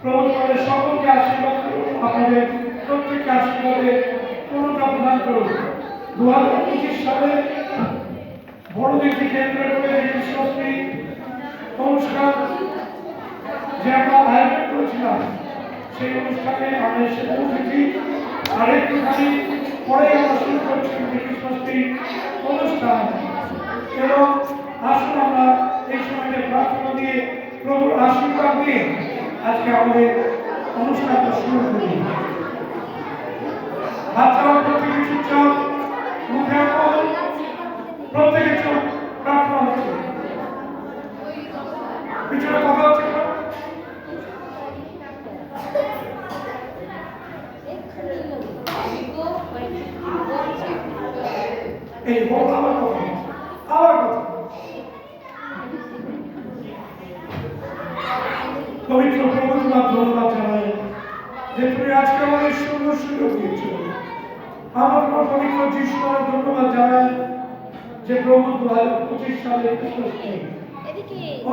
প্রভু তোমাদের সকলকে আশীর্বাদ করুন, আপনাদের প্রত্যেককে আশীর্বাদে পূর্ণতা প্রদান করুন। 2025 সালে বড়দিনকে কেন্দ্র করে যে ক্রিসমাস ট্রি অনুষ্ঠান যে আমরা আয়োজন করেছিলাম, সেই অনুষ্ঠানে আমরা এসে পৌঁছেছি। আর একটুখানি পরে আমরা শুরু করছি ক্রিসমাস ট্রি অনুষ্ঠান। এবং আসুন আমরা এই সময়কে প্রার্থনা দিয়ে প্রভুর আশীর্বাদ দিয়ে আজকে আমাদের অনুষ্ঠানটা শুরু করি। বাচ্চারা প্রত্যেকে চুপচাপ মুখে প্রত্যেকে চোখ প্রার্থনা হচ্ছে। পিছনে কথা হচ্ছে না? এই বল আমার কথা, আমার কথা। পবিত্র প্রভু তোমার ধন্যবাদ জানাই যে তুমি আজকে আমাদের সুন্দর সুযোগ দিয়েছ। আমার তোমার পবিত্র যিশুর ধন্যবাদ জানাই যে প্রভু 2025 সালে ক্রিসমাস ট্রি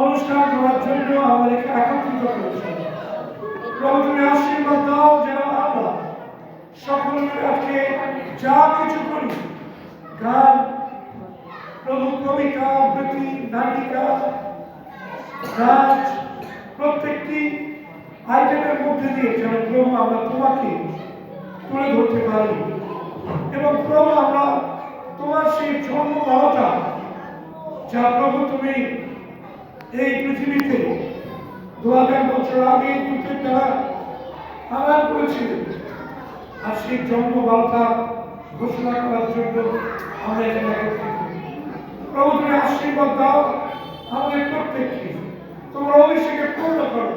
অনুষ্ঠান করার জন্য আমাদেরকে একত্রিত করেছে। প্রভু তুমি আশীর্বাদ দাও যেন আমরা সকলে আজকে যা কিছু করি, গান, প্রভু কবিতা, আবৃত্তি, নাটিকা, নাচ, প্রত্যেকটি আইটেমের মধ্যে দিয়ে যেন প্রভু আমরা তোমাকে তুলে ধরতে পারি। এবং প্রভু আমরা তোমার সেই জন্মদাতা যা প্রভু তুমি এই পৃথিবীতে 2000 বছর আগে দূতের দ্বারা আহ্বান করেছিলেন। আর সেই জন্মদাতা ঘোষণা করার জন্য আমরা এখানে একত্রিত। প্রভু তুমি আশীর্বাদ দাও আমাদের প্রত্যেককে, তোমার অভিষেকে পূর্ণ করো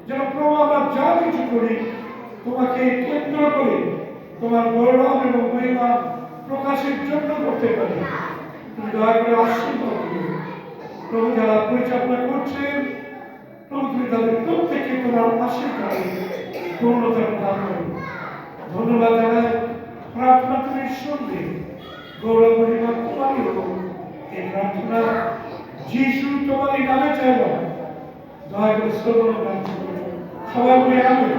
যেন প্রভু আমরা যা কিছু করি তোমাকে কেন্দ্র করে তোমার গৌরব এবং মহিমা প্রকাশের জন্য করতে পারি। তুমি দয়া করে আশীর্বাদ দিও। প্রভু যারা পরিচালনা করছেন, প্রভু তুমি তাদের প্রত্যেককে তোমার আশীর্বাদ পূর্ণতা প্রদান করো। ধন্যবাদ জানাই, প্রার্থনা তুমি শুনবে, গৌরব মহিমা তোমারই হোক। এই প্রার্থনা যিশু তোমারই নামে চাইব, দয়া করে শ্রবণ সবাই বলে আমিন।